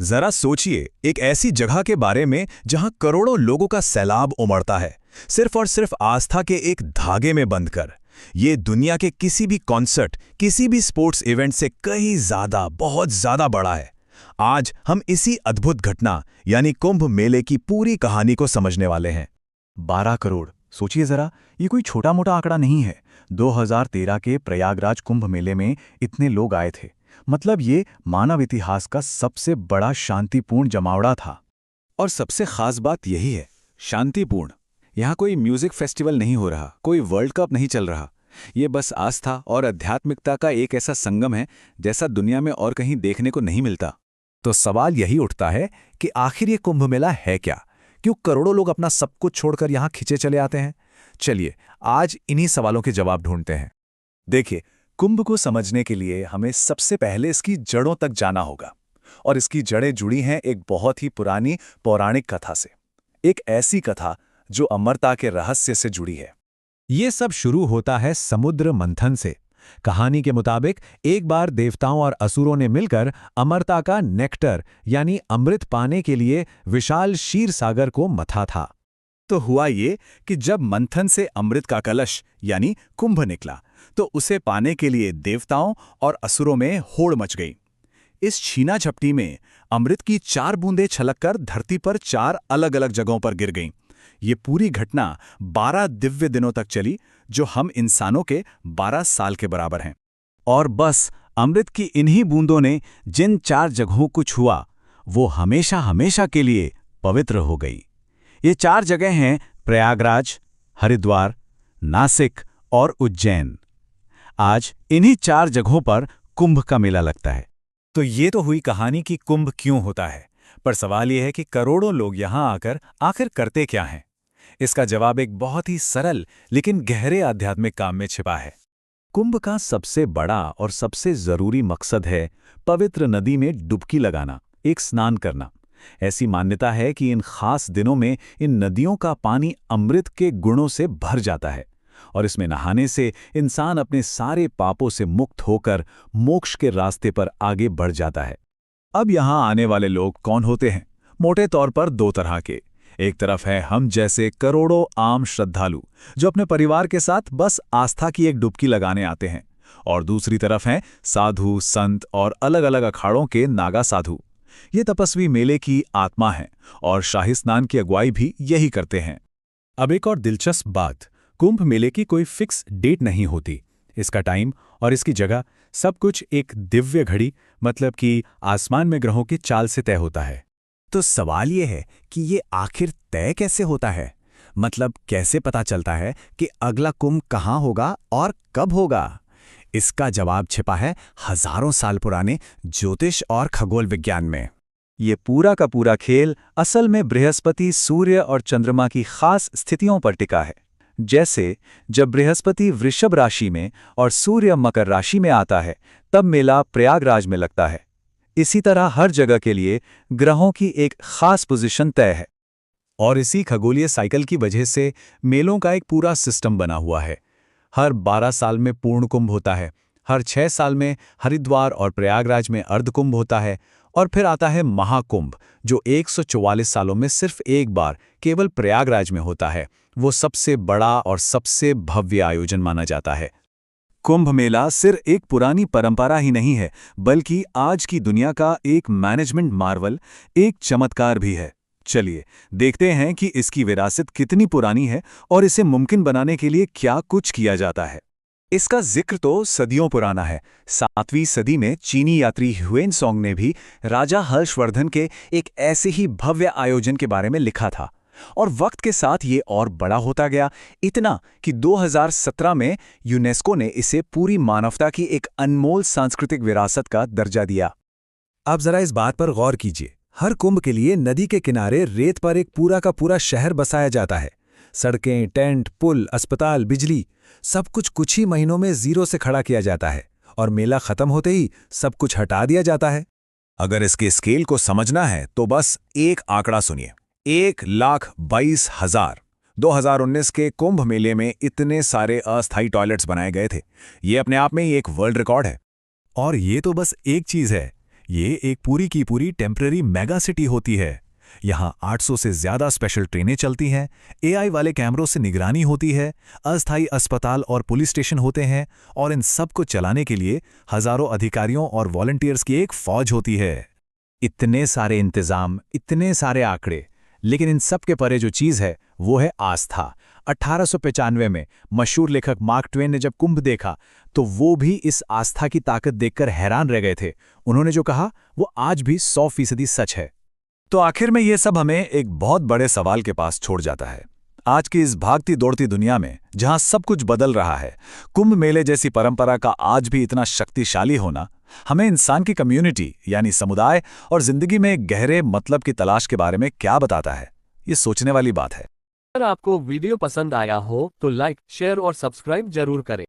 जरा सोचिए, एक ऐसी जगह के बारे में जहां करोड़ों लोगों का सैलाब उमड़ता है, सिर्फ और सिर्फ आस्था के एक धागे में बंधकर। ये दुनिया के किसी भी कॉन्सर्ट, किसी भी स्पोर्ट्स इवेंट से कहीं ज्यादा, बहुत ज्यादा बड़ा है। आज हम इसी अद्भुत घटना यानी कुंभ मेले की पूरी कहानी को समझने वाले हैं। 12 करोड़, सोचिए जरा, ये कोई छोटा मोटा आंकड़ा नहीं है। 2013 के प्रयागराज कुंभ मेले में इतने लोग आए थे। मतलब ये मानव इतिहास का सबसे बड़ा शांतिपूर्ण जमावड़ा था। और सबसे खास बात यही है, शांतिपूर्ण। यहाँ कोई म्यूजिक फेस्टिवल नहीं हो रहा, कोई वर्ल्ड कप नहीं चल रहा। ये बस आस्था और आध्यात्मिकता का एक ऐसा संगम है जैसा दुनिया में और कहीं देखने को नहीं मिलता। तो सवाल यही उठता है कि आखिर ये कुंभ मेला है क्या? क्यों करोड़ों लोग अपना सब कुछ छोड़कर यहाँ खिंचे चले आते हैं? चलिए आज इन्हीं सवालों के जवाब ढूंढते हैं। देखिए, कुंभ को समझने के लिए हमें सबसे पहले इसकी जड़ों तक जाना होगा। और इसकी जड़ें जुड़ी हैं एक बहुत ही पुरानी पौराणिक कथा से। एक ऐसी कथा जो अमरता के रहस्य से जुड़ी है। ये सब शुरू होता है समुद्र मंथन से। कहानी के मुताबिक एक बार देवताओं और असुरों ने मिलकर अमरता का नेक्टर यानी अमृत पाने के लिए विशाल क्षीर सागर को मथा था। तो हुआ ये कि जब मंथन से अमृत का कलश यानी कुंभ निकला, तो उसे पाने के लिए देवताओं और असुरों में होड़ मच गई। इस छीना झपटी में अमृत की 4 बूंदें छलककर धरती पर 4 अलग अलग जगहों पर गिर गईं। ये पूरी घटना 12 दिव्य दिनों तक चली, जो हम इंसानों के 12 साल के बराबर हैं। और बस अमृत की इन्हीं बूंदों ने जिन 4 जगहों को छुआ, वो हमेशा हमेशा के लिए पवित्र हो गई। ये 4 जगह हैं प्रयागराज, हरिद्वार, नासिक और उज्जैन। आज इन्हीं 4 जगहों पर कुंभ का मेला लगता है। तो ये तो हुई कहानी कि कुंभ क्यों होता है, पर सवाल यह है कि करोड़ों लोग यहाँ आकर आखिर करते क्या हैं? इसका जवाब एक बहुत ही सरल लेकिन गहरे आध्यात्मिक काम में छिपा है। कुंभ का सबसे बड़ा और सबसे जरूरी मकसद है पवित्र नदी में डुबकी लगाना, एक स्नान करना। ऐसी मान्यता है कि इन खास दिनों में इन नदियों का पानी अमृत के गुणों से भर जाता है और इसमें नहाने से इंसान अपने सारे पापों से मुक्त होकर मोक्ष के रास्ते पर आगे बढ़ जाता है। अब यहाँ आने वाले लोग कौन होते हैं? मोटे तौर पर 2 तरह के। एक तरफ है हम जैसे करोड़ों आम श्रद्धालु जो अपने परिवार के साथ बस आस्था की एक डुबकी लगाने आते हैं, और दूसरी तरफ हैं साधु, संत और अलग अलग अखाड़ों के नागा साधु। ये तपस्वी मेले की आत्मा हैं और शाही स्नान की अगुवाई भी यही करते हैं। अब एक और दिलचस्प बात, कुंभ मेले की कोई फिक्स डेट नहीं होती। इसका टाइम और इसकी जगह सब कुछ एक दिव्य घड़ी, मतलब कि आसमान में ग्रहों की चाल से तय होता है। तो सवाल ये है कि ये आखिर तय कैसे होता है? मतलब कैसे पता चलता है कि अगला कुंभ कहाँ होगा और कब होगा? इसका जवाब छिपा है हजारों साल पुराने ज्योतिष और खगोल विज्ञान में। ये पूरा का पूरा खेल असल में बृहस्पति, सूर्य और चंद्रमा की खास स्थितियों पर टिका है। जैसे जब बृहस्पति वृषभ राशि में और सूर्य मकर राशि में आता है, तब मेला प्रयागराज में लगता है। इसी तरह हर जगह के लिए ग्रहों की एक खास पोजीशन तय है। और इसी खगोलीय साइकिल की वजह से मेलों का एक पूरा सिस्टम बना हुआ है। हर 12 साल में पूर्ण कुंभ होता है, हर 6 साल में हरिद्वार और प्रयागराज में अर्धकुंभ होता है, और फिर आता है महाकुंभ, जो 144 सालों में सिर्फ एक बार केवल प्रयागराज में होता है। वो सबसे बड़ा और सबसे भव्य आयोजन माना जाता है। कुंभ मेला सिर्फ एक पुरानी परंपरा ही नहीं है, बल्कि आज की दुनिया का एक मैनेजमेंट मार्वल, एक चमत्कार भी है। चलिए देखते हैं कि इसकी विरासत कितनी पुरानी है और इसे मुमकिन बनाने के लिए क्या कुछ किया जाता है। इसका जिक्र तो सदियों पुराना है। 7वीं सदी में चीनी यात्री ह्वेनसोंग ने भी राजा हर्षवर्धन के एक ऐसे ही भव्य आयोजन के बारे में लिखा था, और वक्त के साथ ये और बड़ा होता गया, इतना कि 2017 में यूनेस्को ने इसे पूरी मानवता की एक अनमोल सांस्कृतिक विरासत का दर्जा दिया। अब जरा इस बात पर गौर कीजिए, हर कुंभ के लिए नदी के किनारे रेत पर एक पूरा का पूरा शहर बसाया जाता है। सड़कें, टेंट, पुल, अस्पताल, बिजली, सब कुछ ही महीनों में जीरो से खड़ा किया जाता है, और मेला खत्म होते ही सब कुछ हटा दिया जाता है। अगर इसके स्केल को समझना है तो बस एक आंकड़ा सुनिए, 1,22,000। 2019 के कुंभ मेले में इतने सारे अस्थायी टॉयलेट्स बनाए गए थे। ये अपने आप में ही एक वर्ल्ड रिकॉर्ड है। और ये तो बस एक चीज है, ये एक पूरी की पूरी टेम्पररी मेगा सिटी होती है। यहाँ 800 से ज्यादा स्पेशल ट्रेनें चलती हैं, एआई वाले कैमरों से निगरानी होती है, अस्थायी अस्पताल और पुलिस स्टेशन होते हैं, और इन सब को चलाने के लिए हजारों अधिकारियों और वॉलंटियर्स की एक फौज होती है। इतने सारे इंतजाम, इतने सारे आंकड़े, लेकिन इन सब के परे जो चीज है वो है आस्था। 1895 में मशहूर लेखक मार्क ट्वेन ने जब कुंभ देखा तो वो भी इस आस्था की ताकत देखकर हैरान रह गए थे। उन्होंने जो कहा वो आज भी 100% सच है। तो आखिर में ये सब हमें एक बहुत बड़े सवाल के पास छोड़ जाता है। आज की इस भागती दौड़ती दुनिया में जहां सब कुछ बदल रहा है, कुंभ मेले जैसी परंपरा का आज भी इतना शक्तिशाली होना हमें इंसान की कम्युनिटी यानी समुदाय और जिंदगी में एक गहरे मतलब की तलाश के बारे में क्या बताता है, ये सोचने वाली बात है। अगर आपको वीडियो पसंद आया हो तो लाइक, शेयर और सब्सक्राइब जरूर करें।